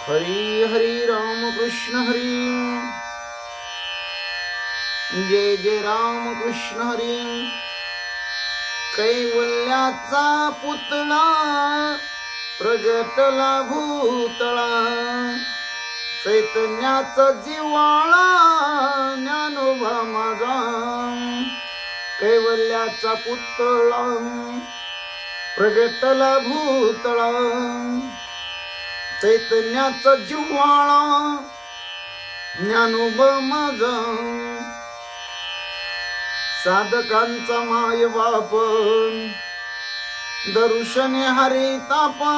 हरी हरी राम कृष्ण हरी, जय जय राम कृष्ण हरी। कैवल्याचा पुतळा प्रगटला भूतळा, चैतन्याचा जिव्हाळा ज्ञानोबा माझा। कैवल्याचा पुतळा प्रगटला भूतळा, चैतन्याचा जिव्हाळा ज्ञानोबा माझा। साधकांचा माय बाप दर्शने हरी तापा,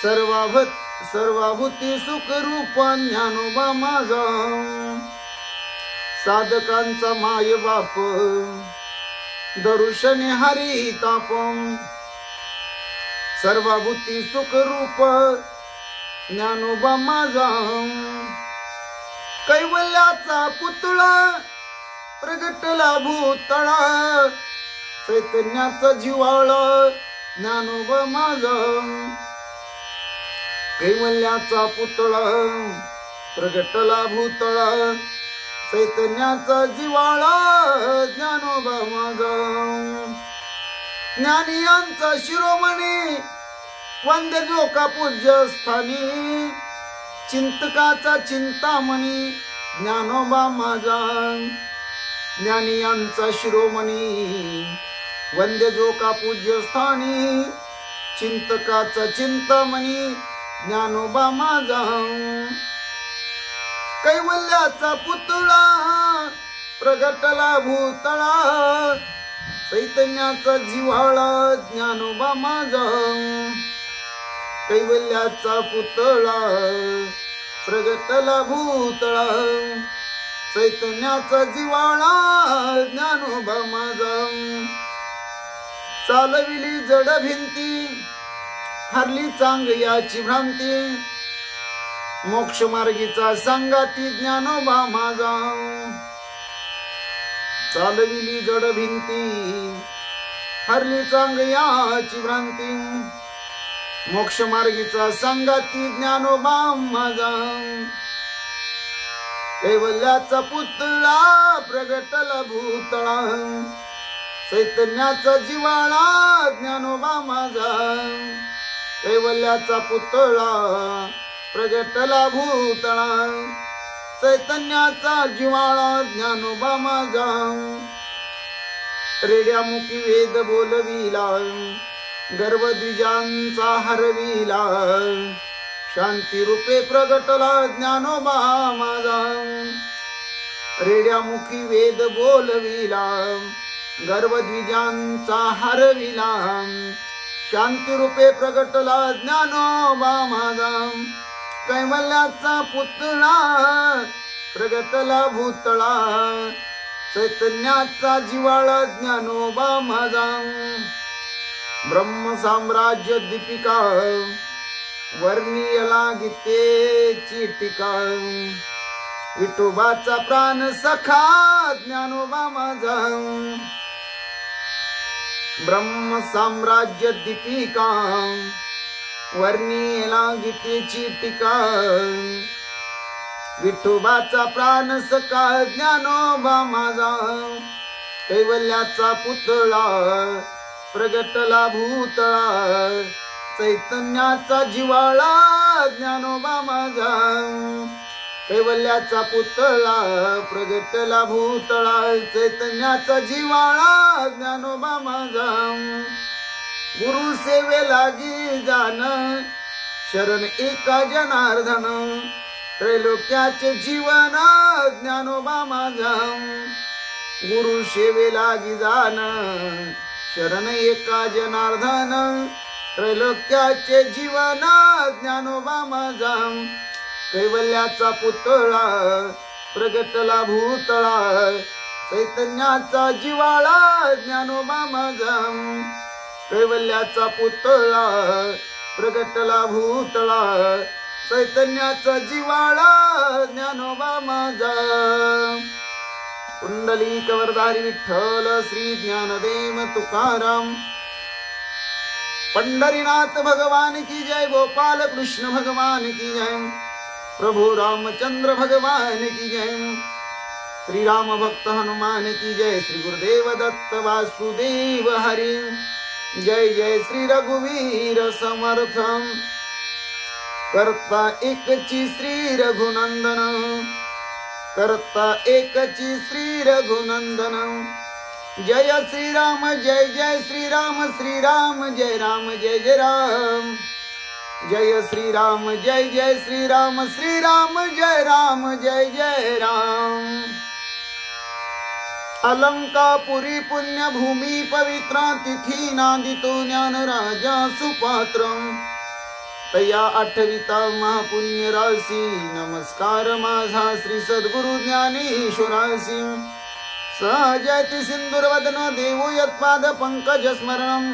सर्वाभूती सुख रूप ज्ञानोबा माझा। साधकांचा माय बाप दर्शने हरी ताप, सर्वाभूती सुख रूप ज्ञानोबा माझा। कैवल्याचा पुतळा प्रगटला भूतळा, चैतन्याचा जिव्हाळा ज्ञानोबा माझा। कैवल्याचा पुतळा प्रगटला भूतळा, चैतन्याचा जिव्हाळा ज्ञानोबा माझा। ज्ञानियांचा शिरोमणी वंद्य जो का पूज्य स्थानी, चिंतकाचा चिंतामणी ज्ञानोबा माझा। ज्ञानियांचा शिरोमणी वंद्य जो का पूज्य स्थानी, चिंतकाचा चिंतामणी ज्ञानोबा माझा। कैवल्याचा पुतळा प्रगटला भूतळा, चैतन्याचा जिव्हाळा ज्ञानोबा माझा। कैवल्याचा पुतळा प्रगटला भूतळा, चैतन्याचा जिव्हाळा ज्ञानोबा माझा। चालविली जड भिंती हरली चांग याची भ्रांती, मोक्ष मार्गीचा संगाती ज्ञानोबा माझा। चालविली जड भिंती हरली चांग याची भ्रांती, मोक्ष मार्गीचा संगाती ज्ञानोबा माझा। कैवल्याचा पुतळा प्रगटला भूतळा, चैतन्याचा जिव्हाळा ज्ञानोबा माझा। कैवल्याचा पुतळा प्रगटला भूतळा, चैतन्याचा जिव्हाळा ज्ञानोबा माझा। रेड्यामुखी वेद बोलविला, गर्भद्विजांचा हरविला, शांती रूपे प्रगटला ज्ञानोबा माझा। रेड्यामुखी वेद बोलविला, गर्भद्विजांचा हरविला, शांती रूपे प्रगटला ज्ञानोबा माझा। कैवल्याचा पुतळा प्रगटला भूतळा, चैतन्याचा जिव्हाळा ज्ञानोबा माझा। ब्रह्म साम्राज्य दीपिका वर्णियला गीतेची टीका, विठोबाचा प्राण सखा ज्ञानोबा माझा। ब्रह्म साम्राज्य दीपिका वर्णियला गीतेची टीका, विठोबाचा प्राण सखा ज्ञानोबा माझा। कैवल्याचा पुतळा प्रगटला भूतळा चैतन्याचा जिवाळा ज्ञानोबा माझा कैवल्याचा पुतळा प्रगटला भूतळा चैतन्याचा जिवाळा ज्ञानोबा माझा गुरु सेवे लागी जाण शरण एका जनार्दन त्रैलोक्याचे जीवन ज्ञानोबा माझा गुरु सेवे लागी जाण शरण एका जनार्दन त्रैलोक्याचे जीवन ज्ञानोबा माझा कैवल्याचा पुतळा प्रगटला भूतळा चैतन्याचा जिवाळा ज्ञानोबा माझा कैवल्याचा पुतळा प्रगटला भूतळा चैतन्याचा जिवाळा ज्ञानोबा माझा कुंडलिक वरदारी विठ्ठल श्री ज्ञानदेव तुकाराम पंढरीनाथ भगवान की जय गोपाल कृष्ण भगवान की जय प्रभु रामचंद्र भगवान की जय श्री राम भक्त हनुमान की जय श्री गुरुदेव दत्त वासुदेव हरि जय जय श्री रघुवीर समर्थ करता एकची श्री रघुनंदन करता एकची श्री रघुनंदन जय श्रीराम जय जय श्रीराम श्रीराम जय राम जय जय राम जय श्रीराम जय जय श्रीराम श्रीराम जय राम जय जय राम अलंकापुरी पुण्यभूमी पवित्र तिथी नांदितो ज्ञान राजा सुपात्र तया आठविता महापुण्य राशी नमस्कार माझा श्री सद्गुरु ज्ञानेश्वरासी सहजयति सिंदूरवदन देवो यत्पाद पंकज स्मरणं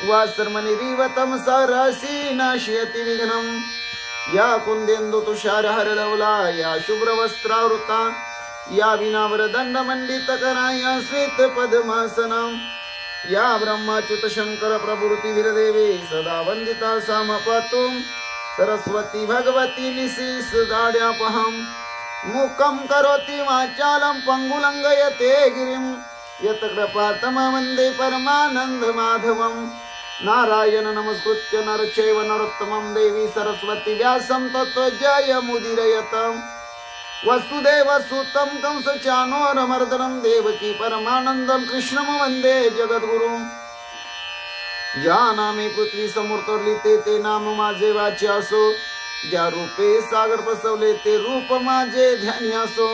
वासर्मनिरीवतं सरसी नाशयति विघ्नं या कुंदेन्दु तुषार हरलवला या शुभ्रवस्त्रावृता या विनावरदंड मंडितकरा या श्वेत पद्मासनं या ब्रह्माच्युत शंकर प्रभृति वीरदेवे सदा वंदिता सामपातु सरस्वती भगवती निशीस दाड्यापहं मुखं करोति वाचालं पंगुलंघयते गिरिं यत्कृपातमं वन्दे परमानंद माधवं नारायण नमस्कृत्य नरचैव नरोत्तमं देवी सरस्वती व्यासं ततो जयमुदीरयतं वसुदेव सुतं कंसचाणूरमर्दनं देवकी परमानंदं कृष्णं वन्दे जगद्गुरुं ज्या नामे पृथ्वी समूर्तरली ते नाम माझे वाचे असो ज्या रूपे सागर पसवले ते रूप माझे ध्यानी असो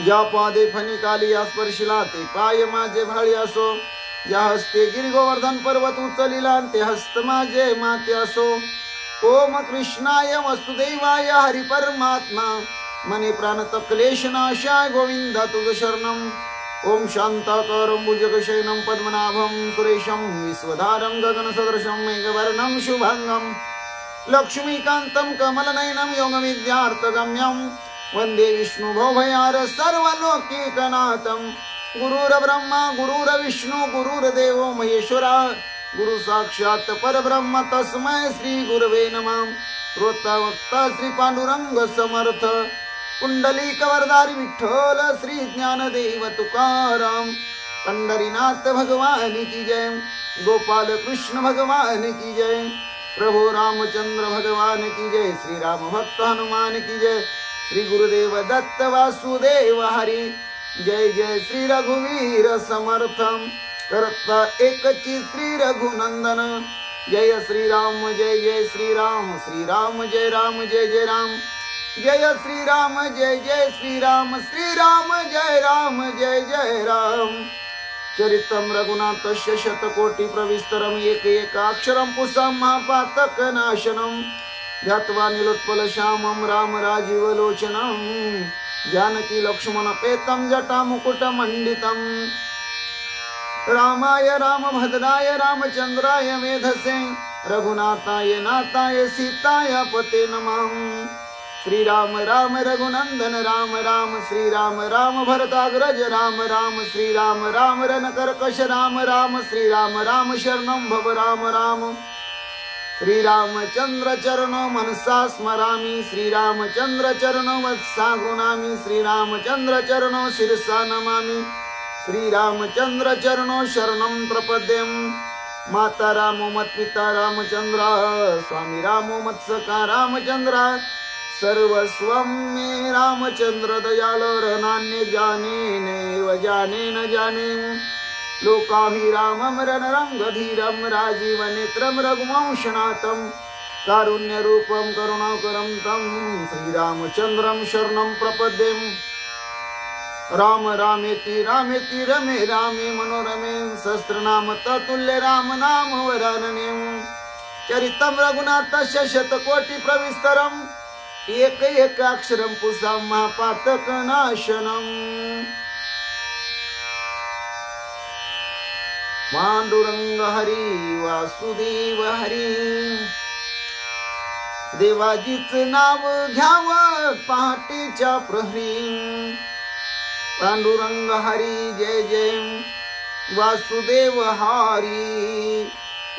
ज्या पादे फणिकाली स्पर्शिला ते पाय माझे भाळी असो ज्या हस्ते गिरी गोवर्धन पर्वत उचलिला ते हस्त माझे माते असो ओम कृष्णाय वसुदेवाय हरि परमात्मा मने प्राण क्लेश नाशाय गोविंदा तुझ शरणम ओम शांताकारं भुजगशयनं पद्मनाभं सुरेशं विश्वधारं गगनसदृशं मेघवर्णं शुभांगं लक्ष्मीकान्तं कमलनयनं योगविद्यार्थगम्यं वन्दे विष्णुभवभयार सर्वलोकैकनाथं गुरुर्ब्रह्मा गुरुर्विष्णु गुरुर्देवो महेश्वरा गुरु साक्षात परब्रह्म तस्मै श्री गुरवे नमः श्रोता वक्ता श्री पांडुरंग समर्थ कुंडलिक वरदारी विठ्ठल श्री ज्ञानदेव तुकाराम पंढरीनाथ भगवान की जय गोपाल कृष्ण भगवान की जय प्रभु रामचंद्र भगवान की जय श्री राम भक्त हनुमान की जय श्री गुरुदेव दत्त वासुदेव हरि जय जय श्री रघुवीर समर्थम करता एकची श्री रघुनंदन जय श्रीराम जय जय श्रीराम श्रीराम जय राम जय जय राम जय श्रीराम जय जय श्रीराम श्रीराम जय राम जय जय राम चरितं रघुनाथस्य शतकोटि प्रविस्तरम् एकैकाक्षरं पुंसां महापातक नाशनं ध्यात्वा नीलोत्पल श्यामं राम राजीव लोचनं जानकी लक्ष्मण पेतं जटा मुकुट मंडितं रामाय रामभद्राय रामचंद्राय मेधसे रघुनाथाय नाथाय सीताय पते नमः श्री राम राम रघुनंदन राम राम श्री राम राम भरताग्रज राम राम श्री राम राम रणकर्कश राम राम श्री राम राम शरणं भव राम राम श्री रामचंद्र चरणो मनसा स्मरामि श्री रामचंद्र चरणो वत्सा गृणामि श्री रामचंद्र चरणो शिरसा नमामि श्रीरामचंद्र चरणो शरणं प्रपद्यं। माता रामो मत्पिता रामचंद्र, स्वामी रामो मत्सखा रामचंद्र, सर्वस्वं मे रामचंद्र दयालो रनान्य जाने नैव जाने न जाने। लोकाहि रामं रणरंगधीरं राजीवनेत्रं रघुवंशनाथं, कारुण्यरूपं करुणाकरं तं श्रीरामचन्द्रं शरणं प्रपद्येम। राम रामेति रामेति रमे रामे मनोरमे, सहस्रनाम तत्तुल्य राम नाम वरानने। चरितं रघुनाथस्य शतकोटि प्रविस्तरम्, एक एक अक्षरं पुंसां महापातकनाशनम्। पांडुरंग हरी वासुदेव हरी, देवाजीच नाव घ्याव पहाटेच्या प्रहरी। पांडुरंग हरी जय जय, वासुदेव हरी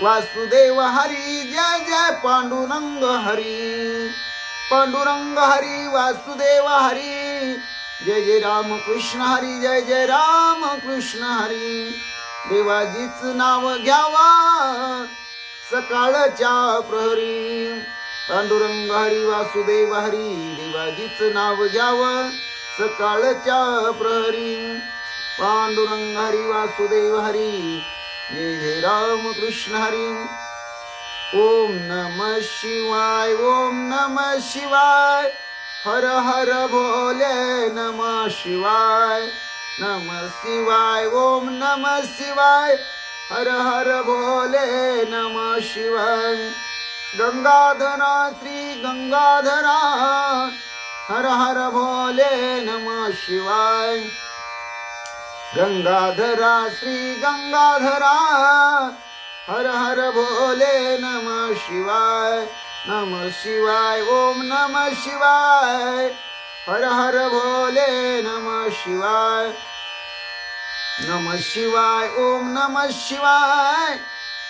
वासुदेव हरी जय जय। पांडुरंग हरी पांडुरंग हरी वासुदेव हरी, जय जय राम कृष्ण हरी जय जय राम कृष्ण हरी। देवाजीच नाव घ्यावा सकाळच्या प्रहरी। पांडुरंग हरी वासुदेव हरी, देवाजीच नाव घ्याव सकाळच्या प्रहरी। पांडुरंग हरी वासुदेव हरी, जय जय राम कृष्ण हरी। ओम नमः शिवाय ओम नमः शिवाय, हर हर भोले नमः शिवाय नमः शिवाय। ओम नमः शिवाय, हर हर भोले नमः शिवाय। गंगाधरा श्री गंगाधरा, हर हर भोले नमः शिवाय। गंगाधरा श्री गंगाधरा, हर हर भोले नमः शिवाय नमः शिवाय। ओम नमः शिवाय, हर हर भोले नमः शिवाय नमः शिवाय। ओम नमः शिवाय,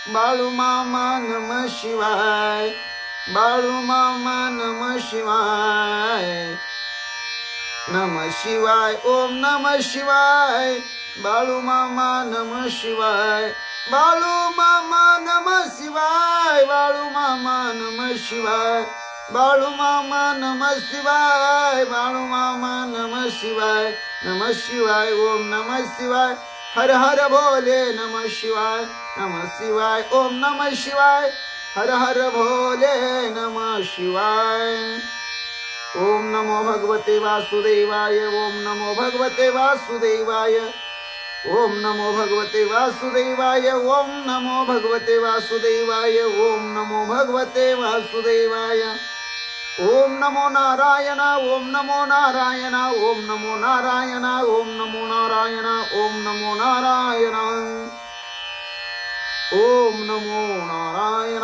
बाळू मामा नमः शिवाय बाळू मामा नमः शिवाय नमः शिवाय। ओम नमः शिवाय, बाळू मामा नमः शिवाय बाळू मामा नमः शिवाय बाळू मामा नमः शिवाय बाळू मामा नमः शिवाय बाळू मामा नमः शिवाय नमः शिवाय। ओम नमः शिवाय, हर हर भोले नमः शिवाय नमः शिवाय। ओम नमः शिवाय, हर हर भोले नमः शिवाय। ओम नमो भगवते वासुदेवाय, ओम नमो भगवते वासुदेवाय, ओम नमो भगवते वासुदेवाय, ओम नमो भगवते वासुदेवाय, ओम नमो भगवते वासुदेवाय। ओम नमो नारायण, ओम नमो नारायण, ओम नमो नारायण, ओम नमो नारायण, ओम नमो नारायण, ओम नमो नारायण।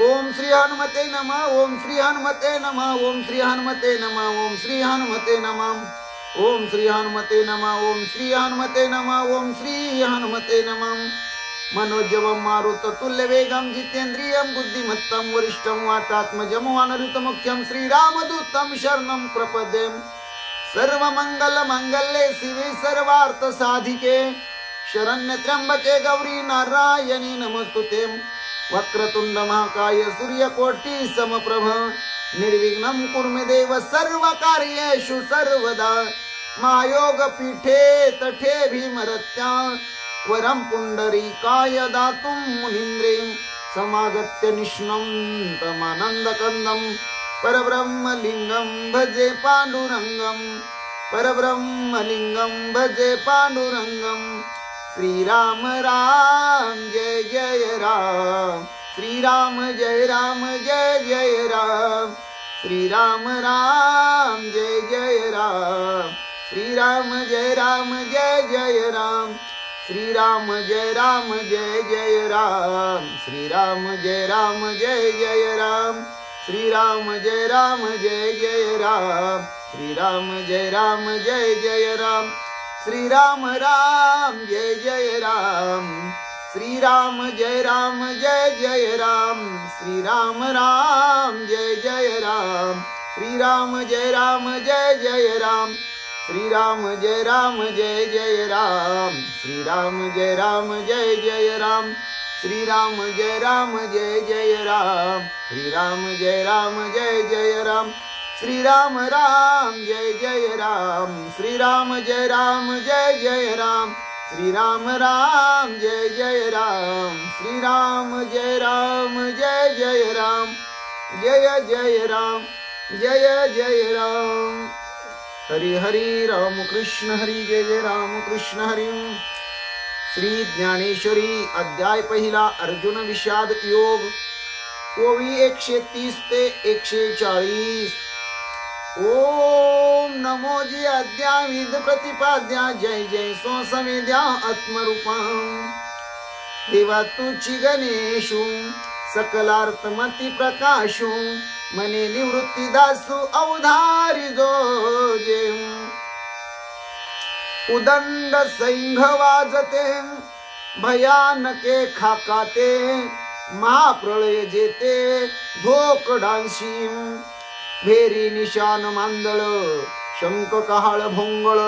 ओम श्री हनुमते नमः, ओम श्री हनुमते नमः, ओम श्री हनुमते नमः, ओम श्री हनुमते नमः, ओम श्री हनुमते नमः, ओम श्री हनुमते नमः, ओम श्री हनुमते नमः। मनोजवं मारुततुल्य वेगं जितेन्द्रियं बुद्धिमत्तं वरिष्ठं वातात्मजं वानरयुतमुख्यं श्रीरामदूतं शरणं प्रपद्ये। सर्वमंगलमांगल्ये शिवे सर्वार्थसाधिके, शरण्ये त्र्यंबके गौरी नारायणी नमोस्तुते। वक्रतुंड महाकाय सूर्यकोटि समप्रभ, निर्विघ्नं कुरु मे देव सर्वकार्येषु सर्वदा। महायोग पीठे तठे भीमरत्या, वरं पुंडरीकाय दातुं मुनीन्द्रे। समागत्य निष्णं तमानन्दकन्दं, परब्रह्मलिङ्गं भजे पाण्डुरङ्गं, परब्रह्मलिङ्गं भजे पाण्डुरङ्गं। श्रीराम राम जय जय राम, श्रीराम जय राम जय जय राम, श्रीराम राम जय जय राम, श्रीराम जय राम जय जय राम, श्रीराम जय राम जय जय राम, श्रीराम जय राम जय जय राम, श्रीराम जय राम जय जय राम, श्रीराम जय राम जय जय राम, श्रीराम राम जय जय राम, श्रीराम जय राम जय जय राम, श्रीराम राम जय जय राम, श्रीराम जय राम जय जय राम, श्रीराम जय जय राम, श्रीराम जय जय राम, श्रीराम जय जय राम, श्रीराम जय जय राम, श्रीराम राम जय राम, श्रीराम जय जय राम, श्रीराम राम जय राम, श्रीराम जय जय राम, जय राम जय राम। हरि हरि राम कृष्ण हरि, जय जय राम कृष्ण हरि। श्री ज्ञानेश्वरी अध्याय पहिला, अर्जुन विषाद योग, ओवी 130 ते 140। ओम नमो जी अद्याविद प्रतिपाद्या, जय जय स्वसमेद्या आत्मरूपं। देवा तुची गणेशु सकलार्थमती प्रकाशु, मने निवृत्ती दासु अवधारी जोजे। उदंड सैंघ वाजते भयानके खाकाते, महाप्रलय जेते धोकडांशी। भेरी निशान मांदळ शंख कहाळ भोंगळ,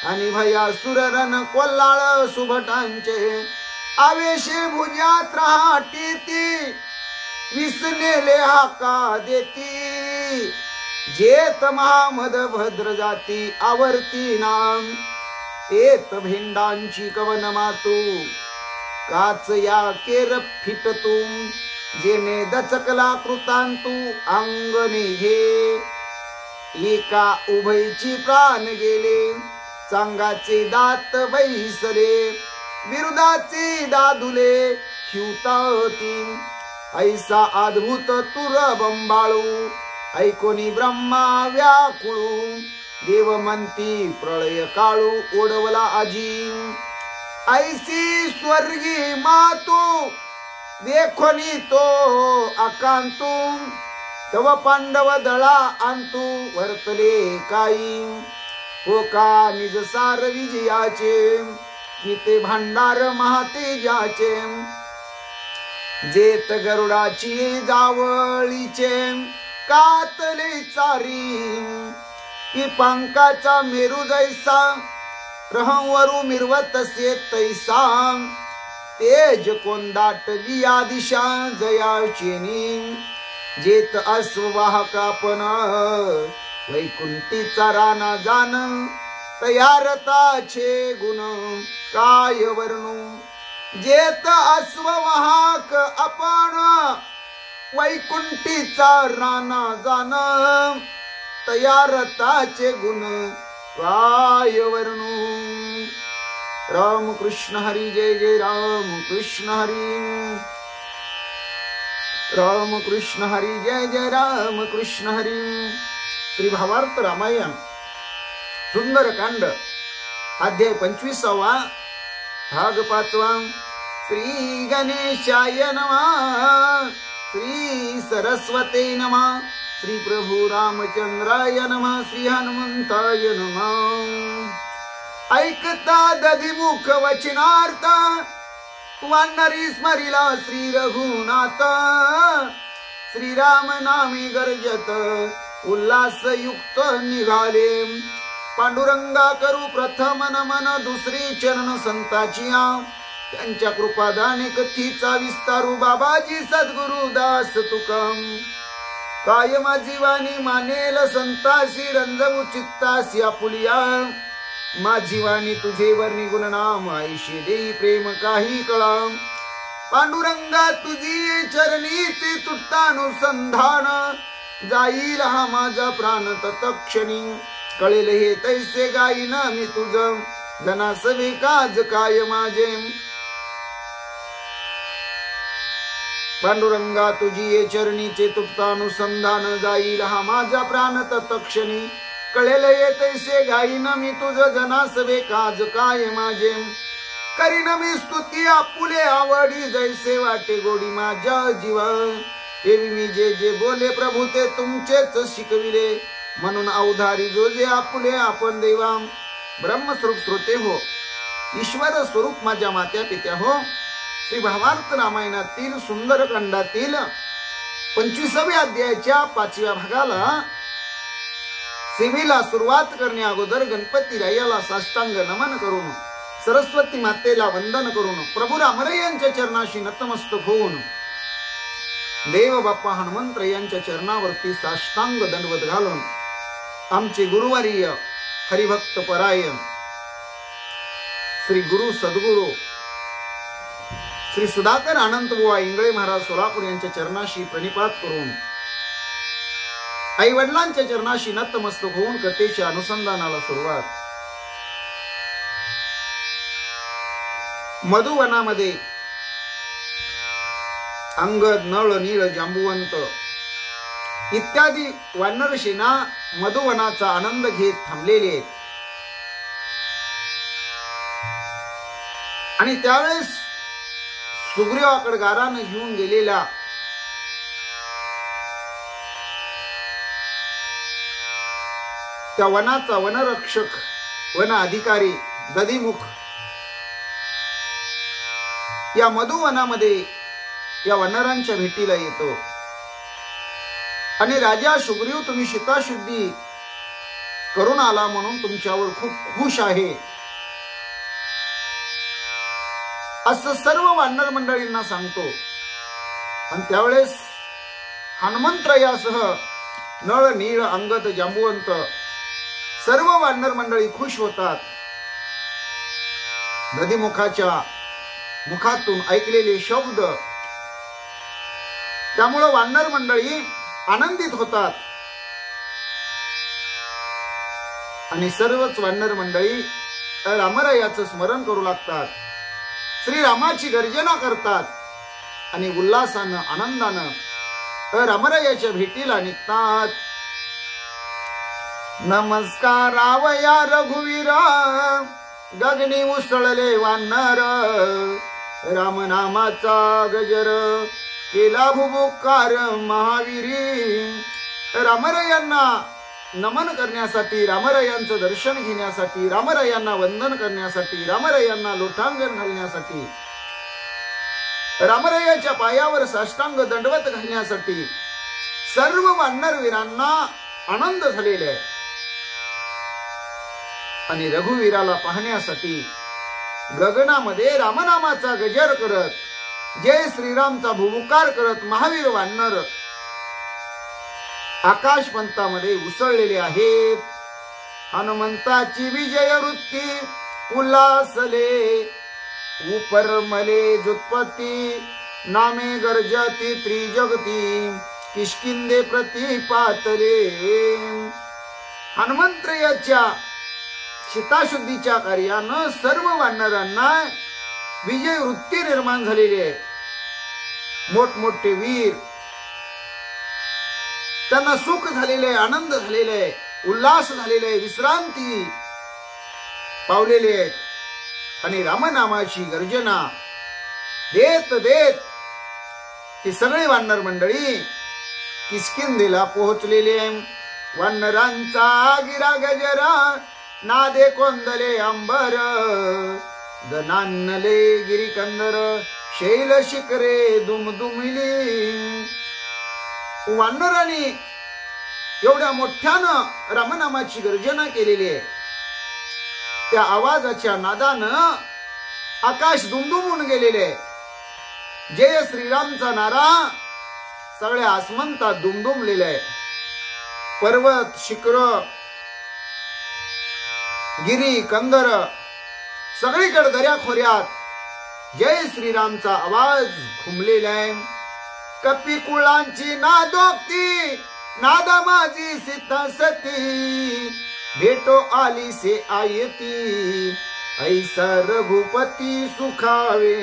आणि भयासुर रण कोल्हाळ सुभटांचे। आवेशे भुजात राहती विसनेले हाका देती, जेत महामद भद्र जाती आवर्ती नाम। तेत भेंडांची कवन मातू काच या केर फिटतू, जेने दचकला कृतांतू अंगणे घे। एका उभयची प्राण गेले, चांगाचे दात बैसले, विरुदाचे दादुले हिवताती। ऐसा अद्भुत तुर बंबाळू, ऐकोनी ब्रह्मा व्याकुळू। देव म्हणती प्रळय काळू ओढवला आजी, ऐसी स्वर्गी मातू देखोनी तो आकांतू। तव पांडव दळा अंतू वर्तले काही, हो का निज सार विजयाचे, किते भांडार महातेजाचे। जेत गरुडाची जावळीचे कातले चारी, की पंकाचा मेरू जैसा रहवरू मिरवत से तैसा। तेज कोंदाटली या दिशा जयाचेनी, जेत अश्ववाहक आपण वैकुंठीचा राणा जान। तयारताचे गुण काय वर्णू, जेत अश्ववाहक आपण वैकुंठीचा राणा जान। तयारताचे गुण काय वर्णू। राम कृष्ण हरी, जय जय राम कृष्ण हरी, राम कृष्ण हरी, जय जय राम कृष्ण हरी। श्री भावार्थ रामायण सुंदरकांड अध्याय 25वा, भाग 5वा। श्री गणेशाय नमः, श्री सरस्वते नमः, श्री प्रभु रामचंद्राय नमः, श्री हनुमंताय नमः। ऐकता दधिमुख वचनार्थ, वानरी स्मरिला श्री रघुनाथ। श्रीराम नामे गर्जत उल्हास युक्त निघाले, पांडुरंगा करू प्रथम नमन, दुसरी चरण संताचिया। त्यांच्या कृपादाने कथीचा विस्तारू, बाबाजी सद्गुरु दास तुकम। कायमा जीवानी मानेल संतासी, रंजवू चित्तासी आपुलिया। माझी वाणी तुझे वर्णी गुणनाम, आईशी देई प्रेम काही कळा। पांडुरंगा तुझी चरणीचे तुट्टानुसंधान, जाईल हा माझा प्राण तत्क्षणी। कळेल हे तैसे गाईन मी तुझ, जनासवे काज काय माझे। पांडुरंगा तुझी चरणीचे तुट्टानुसंधान, जाईल हा माझा प्राण तत्क्षणी। कळेल येतैसे गाईन मी तुझ, जनासवे काज काय माझे। करीन मी स्तुती आपुले आवडी, जैसे वाटे गोडी माझ्या जीवा। देवी मी जे जे बोले प्रभू ते तुमचेच शिकविले, म्हणून अवधारी जो जे आपुले आपण देवा। ब्रह्मस्वरूप श्रोते हो, ईश्वर स्वरूप माझ्या मात्या पित्या हो। श्री भावार्थ रामायणातील सुंदरकांडातील 25व्या अध्यायाच्या 5व्या भागाला सेवेला सुरुवात करण्या अगोदर गणपती रायाला साष्टांग नमन करून, सरस्वती मातेला वंदन करून, प्रभू रामरायांच्या चरणाशी नतमस्तक होऊन, देव बाप्पा हनुमंत यांच्या चरणावरती साष्टांग दंडवत घालून आमचे गुरुवर्य हरिभक्त परायण श्री गुरु सद्गुरु श्री सुधाकर अनंत बुवा इंगळे महाराज सोलापूर यांच्या चरणाशी प्रणिपात करून, आई वडिलांच्या चरणाशी नतमस्तक होऊन कथेच्या अनुसंधानाला सुरुवात. मधुवनामध्ये अंगद, नळ, नीळ, जांबुवंत इत्यादी वानर सेना मधुवनाचा आनंद घेत थांबलेले आहेत. आणि त्यावेळेस सुग्रीवाकडे गारानं घेऊन गेलेला त्या वनाचा वनरक्षक, वन अधिकारी दधिमुख या मधुवनामध्ये या वानरांच्या भेटीला येतो. आणि राजा सुग्रीव, तुम्ही सीताशुद्धी करून आला म्हणून तुमच्यावर खूप खुश आहे असं सर्व वानर मंडळींना सांगतो. आणि त्यावेळेस हनुमंतरायासह नळ, नीळ, अंगद, जांबुवंत सर्व वानर मंडळी खुश होतात. दधिमुखाच्या मुखातून ऐकलेले शब्द त्यामुळे वानर मंडळी आनंदित होतात. आणि सर्वच वानर मंडळी रामरायाचं स्मरण करू लागतात, श्रीरामाची गर्जना करतात आणि उल्हासानं आनंदानं रामरायाच्या भेटीला निघतात. नमस्कारावया रघुवीरा, गगनी उसळले वानर, रामनामाचा गजर केला भुभुकार महावीरी. रामरायांना नमन करण्यासाठी, रामरायांचं दर्शन घेण्यासाठी, रामरायांना वंदन करण्यासाठी, रामरायांना लोटांगण घालण्यासाठी, रामरायाच्या पायावर साष्टांग दंडवत घालण्यासाठी सर्व वानर वीरांना आनंद झालेला आहे. आणि रघुवीराला पाहण्यासाठी गगनामध्ये रामनामाचा गजर करत, जय श्रीरामचा भुभुकार करत महावीर वानर आकाशपंतामध्ये उसळलेले आहेत. हनुमंताची विजय वृत्ती उल्हासले, उपरमले जुत्पत्ती, नामे गर्जती त्रिजगती, किष्किंदे प्रतिपातले. हनुमंतरायाच्या सीताशुद्धीच्या कार्यानं सर्व वानरांना विजय वृत्ती निर्माण झालेली आहे. मोठमोठे वीर त्यांना सुख झालेले आहे, आनंद झालेला आहे, उल्हास झालेला आहे, विश्रांती पावलेले आहेत. आणि रामनामाची गर्जना देत देत ही सगळी वानर मंडळी किष्किंधेला पोहोचलेले आहे. वानरांचा गिरा गजरा, नादे कोंदले अंबर, गणानले गिरिकंदर, शैल शिखरे दुमदुमिली. वानरांनी एवढ्या मोठ्यानं रामनामाची गर्जना केलेली आहे. त्या आवाजाच्या नादानं आकाश दुमदुमून गेलेले आहे. जय श्रीरामचा नारा सगळ्या आसमंतात दुमदुमलेला आहे. पर्वत, शिखर, गिरी, कंदर सगळीकडे दर्याखोऱ्यात जय श्रीरामचा आवाज घुमलेला आहे. कपिकुळांची नादोक्ती, नादा माझी सीता सती, भेटो आली से आयती, ऐसा रघुपती सुखावे.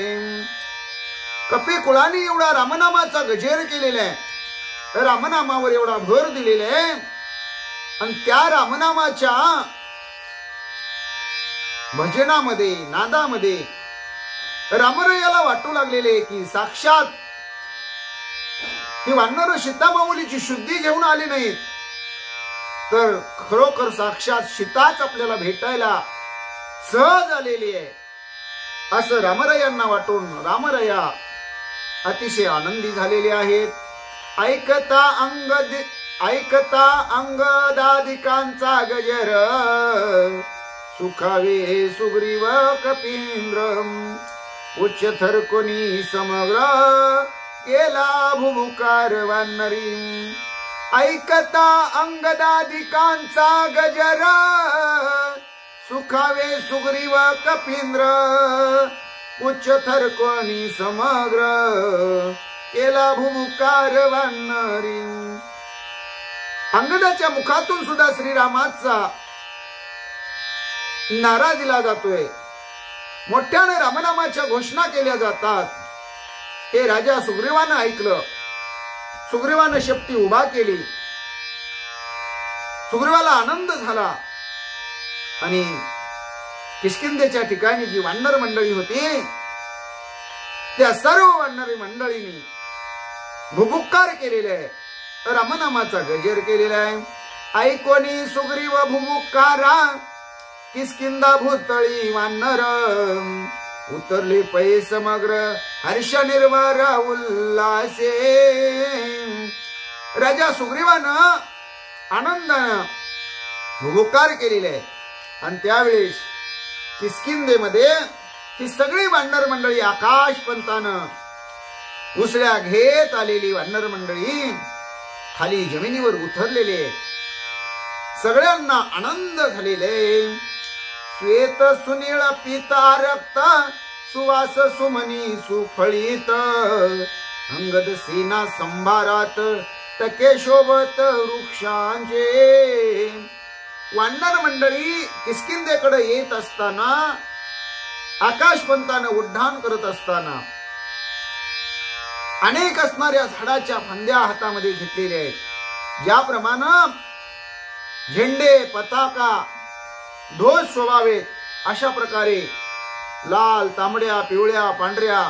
कपिकुळांनी एवढा रामनामाचा गजेर केलेला आहे, रामनामावर एवढा भर दिलेला आहे. आणि त्या रामनामाच्या भजनामध्ये, नादामध्ये रामरायाला वाटू लागलेले की साक्षात ही वानर सीतामाऊलीची शुद्धी घेऊन आली नाहीत, तर खरोखर साक्षात सीताच आपल्याला भेटायला सहज आलेली आहे असं रामरायांना वाटून रामराया अतिशय आनंदी झालेले आहेत. ऐकता अंगदादिकांचा गजर सुखावे सुग्रीव कपींद्र उच्चथर कोणी समग्र केला भुभुकार वानरी ऐकता अंगदादिकांचा गजर सुखावे सुग्रीव कपींद्र उच्चथर कोणी समग्र केला भुभुकार वानरी अंगदाच्या मुखातून सुद्धा श्रीरामाचा नारा दिला जातोय मोठ्याने रामनामाच्या घोषणा केल्या जातात हे राजा सुग्रीवानं ऐकलं सुग्रीवानं शक्ती उभा केली सुग्रीवाला आनंद झाला आणि किष्किंधेच्या ठिकाणी जी वानर मंडळी होती त्या सर्व वानरी मंडळींनी भुभुक्कार केलेले आहे रामनामाचा गजर केलेला आहे ऐकोनी सुग्रीव भुभुक्कारा किष्किंधा भूतळी वानर उतरले पै समग्र हर्ष निर्भर उल्हासे राजा सुग्रीवानं आनंदानं भुभुक्कार केलेले आहे आणि त्यावेळेस किष्किंधेमध्ये ही सगळी वानर मंडळी आकाश पंतानं उसळ्या घेत आलेली वानर मंडळी खाली जमिनीवर उतरलेले सगळ्यांना आनंद झालेले श्वेत सुनीळ पिता रक्त सुवास सुमनी सुफळीत अंगद सेना संभारात टके शोभत वृक्षांचे वानर मंडळी किष्किंधेकडे येत असताना आकाशपंतानं उड्डाण करत असताना अनेक असणाऱ्या झाडाच्या फांद्या हातामध्ये घेतलेल्या आहेत ज्याप्रमाणे झेंडे पताका ध्वज शोभावेत अशा प्रकारे लाल तांबड्या पिवळ्या पांढऱ्या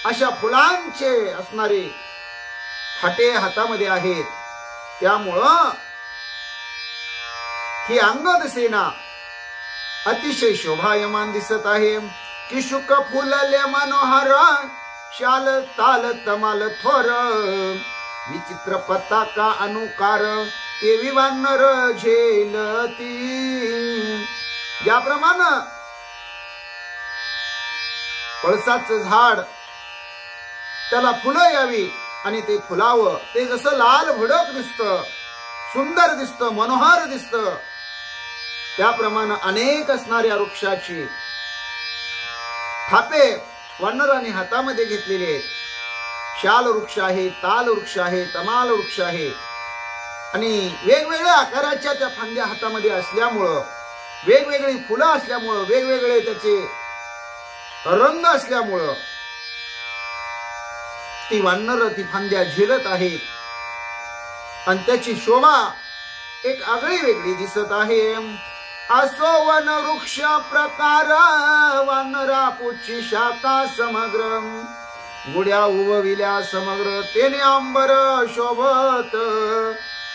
अशा फुलांचे असणारे हाटे हातामध्ये आहेत त्यामुळं ही अंगद सेना अतिशय शोभायमान दिसत आहे की शुक फुलले मनोहर शाल ताल तमाल थोर विचित्र पताका अनुकार केवी वानर झेलती ज्याप्रमाणे पळसाचं झाड त्याला फुलं यावी आणि ते फुलावं ते जसं लाल भडक दिसतं सुंदर दिसतं मनोहर दिसतं त्याप्रमाणे अनेक असणाऱ्या वृक्षाची थापे वानरांनी हातामध्ये घेतलेले आहेत शाल वृक्ष आहे ताल वृक्ष आहे तमाल वृक्ष आहे आणि वेगवेगळ्या आकाराच्या त्या फांद्या हातामध्ये असल्यामुळं वेगवेगळी फुलं असल्यामुळं वेगवेगळे त्याचे रंग असल्यामुळं ती वानर ती फांद्या झेलत आहेत आणि त्याची शोभा एक आगळी वेगळी दिसत आहे असो वन वृक्ष प्रकार वानरा पुच्छी शाखा समग्र गुड्या उभविल्या समग्र तेने अंबर शोभत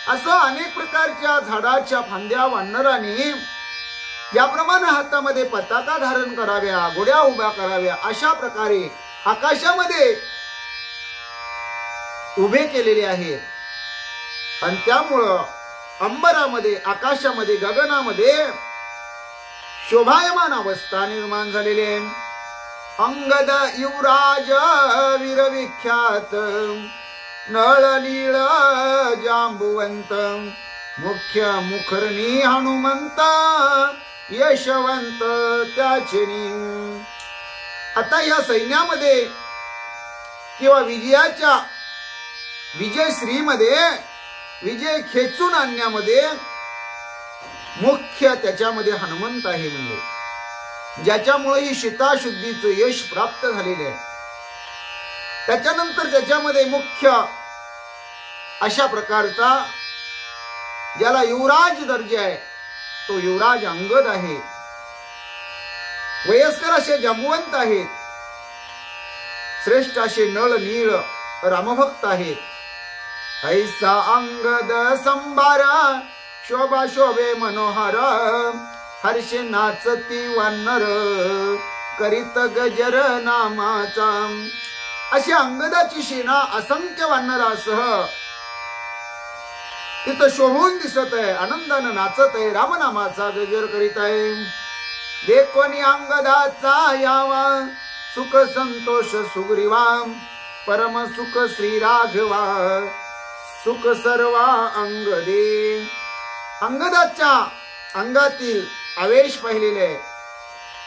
असं अनेक प्रकारच्या झाडाच्या फांद्या वानरांनी याप्रमाणे हातामध्ये पताका धारण कराव्या गुड्या उभ्या कराव्या अशा प्रकारे आकाशामध्ये उभे केलेले आहेत आणि त्यामुळं अंबरामध्ये आकाशामध्ये गगनामध्ये शोभायमान अवस्था निर्माण झालेली आहे अंगद युवराज वीरविख्यात नळ नीळ जांबुवंत मुख्य मुखरणी हनुमंत यशवंत त्याचे आता या सैन्यामध्ये किंवा विजयश्रीमध्ये विजय खेचून आणण्यामध्ये मुख्य त्याच्यामध्ये हनुमंत आहे म्हणजे ज्याच्यामुळे ही सीताशुद्धीचं यश प्राप्त झालेले आहे त्याच्यानंतर त्याच्यामध्ये मुख्य अशा प्रकारचा ज्याला युवराज दर्जा आहे तो युवराज अंगद आहे वयस्कर असे जांबुवंत आहेत श्रेष्ठ असे नळ नीळ रामभक्त आहेत ऐसा अंगद संभार शोभा शोभे मनोहर हर्षे नाचती वानर करीत गजर नामाचा अशी अंगदाची सेना असंख्य वानरासह तिथं शोभून दिसत आहे, आनंदानं नाचत आहे, रामनामाचा गजर करीत आहे. देखोनी अंगदाचा यावा सुख संतोष सुग्रीवा, परम सुख श्री राघवा सुख सर्वा अंगदे. अंगदाच्या अंगातील आवेश पाहिलेले,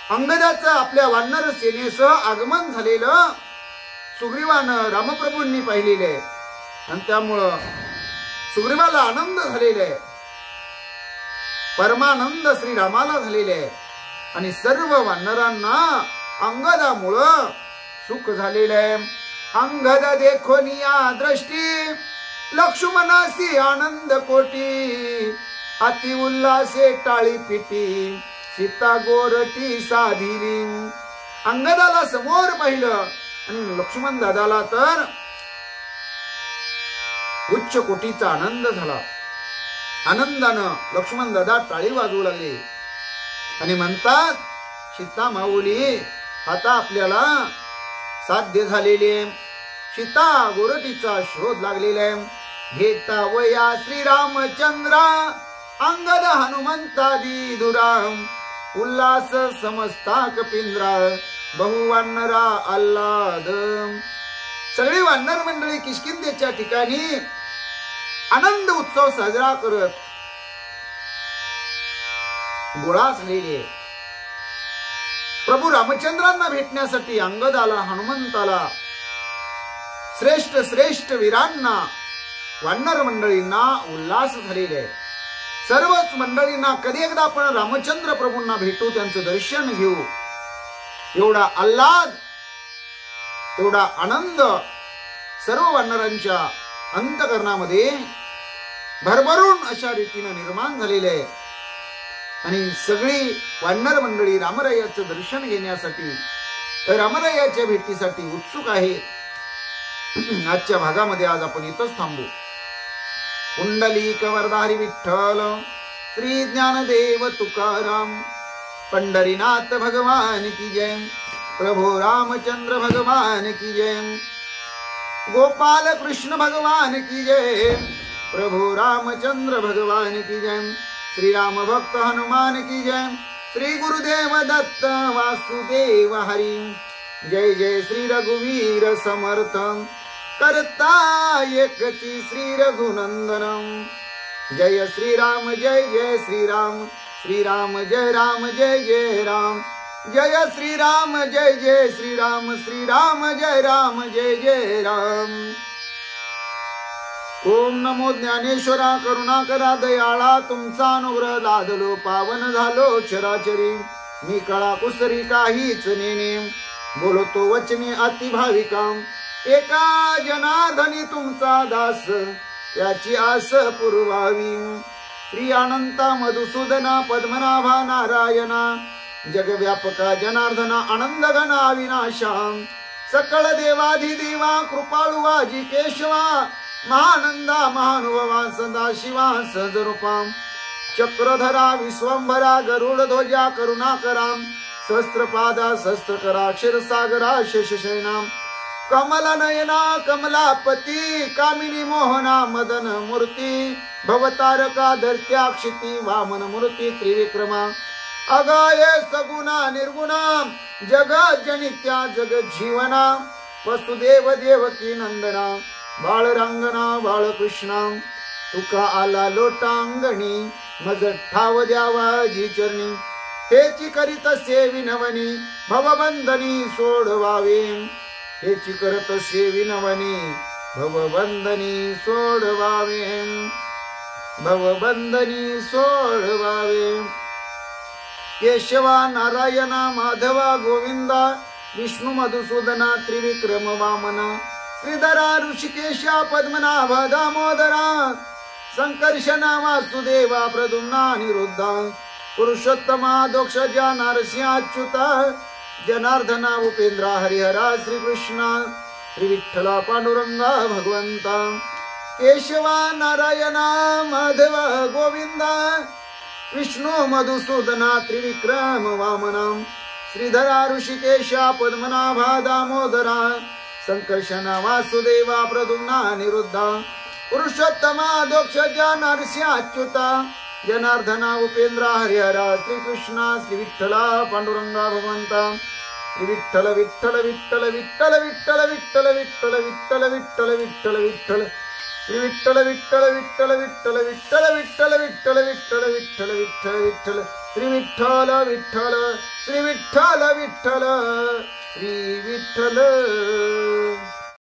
अंगदाचं आपल्या वानर सेनेसह आगमन झालेलं सुग्रीवानं रामप्रभूंनी पाहिलेले आणि त्यामुळं सुग्रीवाला आनंद झालेला आहे, परमानंद श्रीरामाला झालेले आहे आणि सर्व वानरांना अंगदामुळं सुख झालेलं आहे. अंगद देखोनिया दृष्टी लक्ष्मणासी आनंद कोटी, अति उल्हासे टाळी पिटी सीता गोरटी साधिली. अंगदाला समोर पाहिलं आणि लक्ष्मण दादाला तर उच्च कोटीचा आनंद झाला. आनंदानं लक्ष्मण दादा टाळी वाजवू लागले आणि म्हणतात, सीता माऊली आता आपल्याला साध्य झालेले, सीता गोरटीचा शोध लागलेला आहे. घेता वया श्रीरामचंद्रा अंगद हनुमंतादी दुराम, उल्हास समस्ता कपिंद्रा बहुवानरा आल्हाद. सगळी वानर मंडळी किष्किंधेच्या ठिकाणी आनंद उत्सव साजरा करत गोळा झालेली आहे. प्रभू रामचंद्रांना भेटण्यासाठी अंगदाला, हनुमंताला, श्रेष्ठ श्रेष्ठ वीरांना, वानर मंडळींना उल्हास झालेले आहे. सर्वच मंडळींना कधी एकदा आपण रामचंद्र प्रभूंना भेटू, त्यांचं दर्शन घेऊ, एवढा आल्हाद, एवढा आनंद सर्व वानरांच्या अंतःकरणामध्ये भरभरून अशा रीतीने निर्माण झालेले आहे. आणि सगळी वानर मंडळी रामरायाचं दर्शन घेण्यासाठी, रामरायाच्या भेटीसाठी उत्सुक आहे. आजच्या भागामध्ये आज आपण इथंच थांबू. पुंडलिक वरदारी विठ्ठल श्री ज्ञानदेव तुकाराम, पंढरीनाथ भगवान की जय, प्रभु रामचंद्र भगवान की जय, गोपाल कृष्ण भगवान की जय, प्रभु रामचंद्र भगवान की जय, श्री राम भक्त हनुमान की जय, श्री गुरुदेव दत्त वासुदेव हरी. जय जय श्री रघुवीर समर्थ, करता एकची श्री रघुनंदनम. जय श्रीराम जय जय श्रीराम, श्रीराम जय राम जय जय राम, जय श्रीराम जय जय श्रीराम, श्रीराम जय राम जय जय राम. ओम नमो ज्ञानेश्वरा करुणाकरा दयाळा, तुमचा अनुग्रह लादलो पावन झालो चराचरी. मी कळा कुसरी काहीच नेने, बोलतो वचने अति भाविका. एका जनार्दनी तुमचा दास, याची आस पुरवावी. श्री अनंता मधुसूदना पद्मनाभा नारायणा, जगव्यापका जनार्दना आनंद घना अविनाशा. सकळ देवाधिदेवा कृपाळुवा जी केशवा, महानंदा महानुभवा सदाशिवा सहजरूपा. चक्रधरा विश्वंभरा गरुड ध्वजा करुणाकरा, सहस्त्रपादा सहस्त्रकरा क्षीरसागरा शेषशयना. कमल नयना कमलापती, कामिनी मोहना मदन मूर्ती. भवतारका धर्त्याक्षिती, वामन मूर्ती त्रिविक्रमा. अगाये सगुणा निर्गुणा, जगत जनित्या जगत जीवना. वसुदेव देवकी नंदना, बाळरंगना बाळकृष्णा. तुका आला लोटांगणी, मज ठाव द्यावा जी चरणी. हेची करीत से विनवनी, भवबंधनी सोडवावे. हेची करत से विनवनी, भवबंधनी सोडवावे. भवबंधनी सोडवावे. केशवा नारायणा माधवा गोविंदा, विष्णू मधुसूदना त्रिविक्रम वामना. श्रीधरा ऋषिकेशा पद्मनाभा दामोदरा. संकर्षणा वासुदेवा प्रद्युम्ना अनिरुद्धा. पुरुषोत्तमा दोक्षजा नरसिंहाच्युता. जनार्दना उपेंद्रा हरिहरा श्रीकृष्णा. श्री विठ्ठला पांडुरंगा भगवंता. केशवा नारायणा माधवा गोविंदा, विष्णू मधुसूदना त्रिविक्रम वामना. श्रीधरा ऋषिकेशा पद्मनाभा दामोदरा. संकर्षणा वासुदेवा प्रद्युम्ना अनिरुद्धा. पुरुषोत्तमा दोक्ष नरसिंह अच्युता जनार्दना उपेंद्र हरिहरा श्रीकृष्णा श्री विठ्ठला पांडुरंगा भगवंता श्री विठ्ठल विठ्ठल विठ्ठल विठ्ठल विठ्ठल विठ्ठल विठ्ठल विठ्ठल विठ्ठल विठ्ठल विठ्ठल श्री विठ्ठल विठ्ठल विठ्ठल विठ्ठल विठ्ठल विठ्ठल विठ्ठल विठ्ठल विठ्ठल विठ्ठल विठ्ठल श्री विठ्ठल विठ्ठल श्री विठ्ठल विठ्ठल श्री विठ्ठल